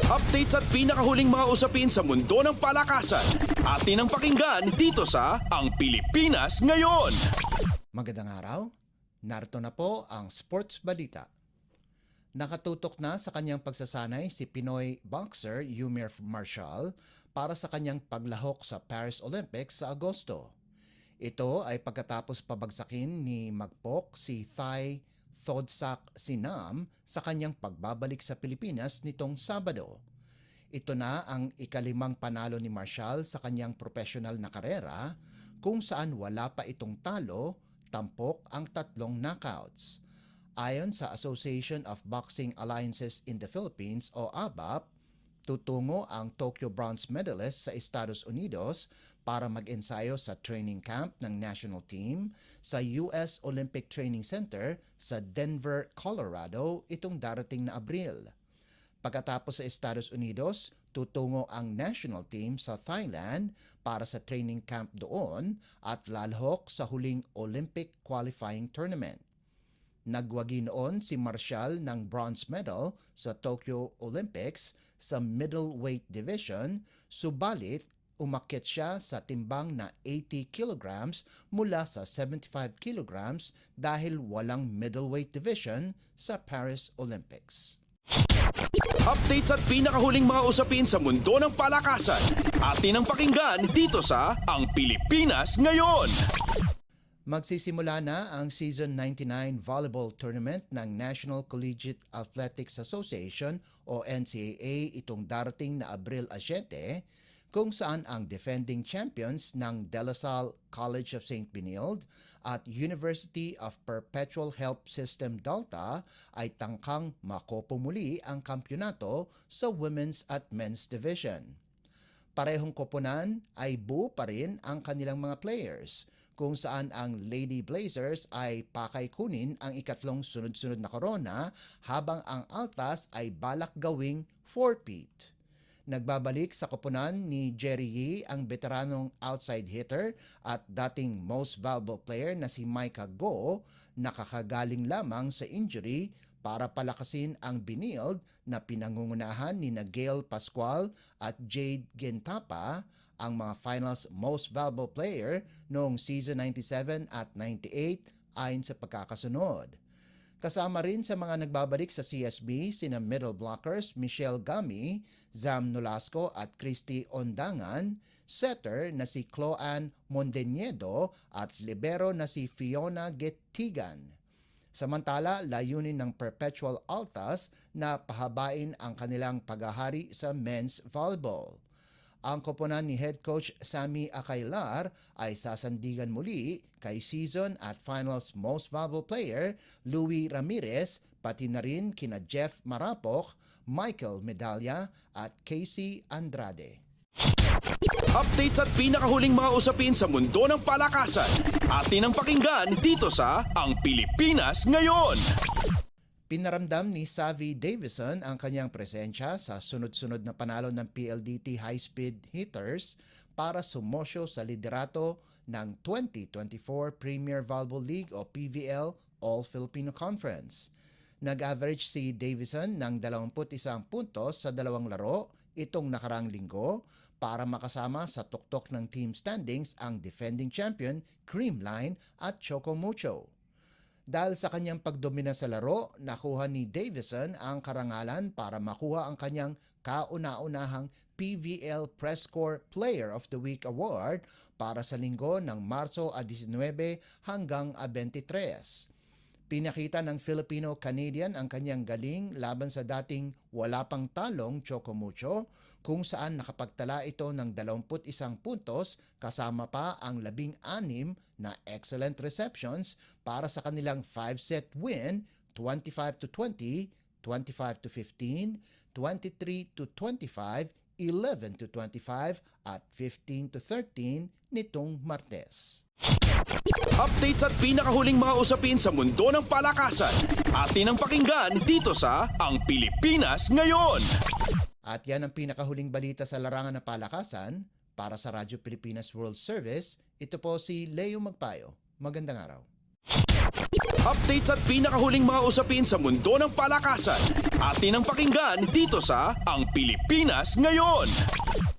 Updates at pinakahuling mga usapin sa mundo ng palakasan. Atin ang pakinggan dito sa Ang Pilipinas Ngayon. Magandang araw. Narito na po ang Sports Balita. Nakatutok na sa kanyang pagsasanay si Pinoy boxer Yumir Marshall para sa kanyang paglahok sa Paris Olympics sa Agosto. Ito ay pagkatapos pabagsakin ni Magpok si Thai Thodsak Sinam sa kanyang pagbabalik sa Pilipinas nitong Sabado. Ito na ang ikalimang panalo ni Marshall sa kanyang profesional na karera kung saan wala pa itong talo, tampok ang 3 knockouts. Ayon sa Association of Boxing Alliances in the Philippines o ABAP, tutungo ang Tokyo bronze medalist sa Estados Unidos para mag-ensayo sa training camp ng national team sa US Olympic Training Center sa Denver, Colorado itong darating na Abril. Pagkatapos sa Estados Unidos, tutungo ang national team sa Thailand para sa training camp doon at lalahok sa huling Olympic qualifying tournament. Nagwagi noon si Marshall ng bronze medal sa Tokyo Olympics sa middleweight division, subalit umakyat siya sa timbang na 80 kilograms mula sa 75 kilograms dahil walang middleweight division sa Paris Olympics. Updates at pinakahuling mga usapin sa mundo ng palakasan. Atin ang pakinggan dito sa Ang Pilipinas Ngayon. Magsisimula na ang Season 99 Volleyball Tournament ng National Collegiate Athletics Association o NCAA itong darating na Abril 7, kung saan ang defending champions ng De La Salle College of St. Benilde at University of Perpetual Help System Delta ay tangkang makopo muli ang kampyonato sa women's at men's division. Parehong koponan ay buo pa rin ang kanilang mga players, kung saan ang Lady Blazers ay pakay kunin ang ikatlong sunod-sunod na korona habang ang Altas ay balak gawing 4-peat. Nagbabalik sa koponan ni Jerry Yee ang veteranong outside hitter at dating most valuable player na si Micah Go, nakakagaling lamang sa injury para palakasin ang Benilde na pinangungunahan ni Gail Pascual at Jade Gentapa, ang mga finals most valuable player noong season 97 at 98 ayon sa pagkakasunod. Kasama rin sa mga nagbabalik sa CSB sina middle blockers Michelle Gami, Zam Nolasco at Christy Ondangan, setter na si Cloan Mondeñedo at libero na si Fiona Gettigan. Samantala, layunin ng Perpetual Altas na pahabain ang kanilang paghahari sa men's volleyball. Ang koponan ni head coach Sammy Acailar ay sasandigan muli kay season at finals most valuable player Louie Ramirez, pati na rin kina Jeff Marapok, Michael Medalla at Casey Andrade. Updates at pinakahuling mga usapin sa mundo ng palakasan. Atin ang pakinggan dito sa Ang Pilipinas Ngayon. Pinaramdam ni Savvy Davison ang kanyang presensya sa sunod-sunod na panalo ng PLDT High Speed Hitters para sumosyo sa liderato ng 2024 Premier Volleyball League o PVL All-Filipino Conference. Nag-average si Davison ng 21 puntos sa 2 laro itong nakarang linggo para makasama sa tuktok ng team standings ang defending champion Creamline at Choco Mucho. Dahil sa kanyang pagdomina sa laro, nakuha ni Davison ang karangalan para makuha ang kanyang kauna-unahang PVL Press Corps Player of the Week Award para sa linggo ng Marso 19 hanggang 23. Pinakita ng Filipino-Canadian ang kanyang galing laban sa dating wala pang talong Choco Mucho, kung saan nakapagtala ito ng 21 puntos kasama pa ang 16 na excellent receptions para sa kanilang 5-set win, 25-20, 25-15, 23-25, 11-25 at 15-13 nitong Martes. Updates at pinakahuling mga usapin sa mundo ng palakasan. Atin ang pakinggan dito sa Ang Pilipinas Ngayon. At yan ang pinakahuling balita sa larangan ng palakasan. Para sa Radyo Pilipinas World Service, ito po si Leo Magpayo. Magandang araw. Updates at pinakahuling mga usapin sa mundo ng palakasan. Atin ang pakinggan dito sa Ang Pilipinas Ngayon.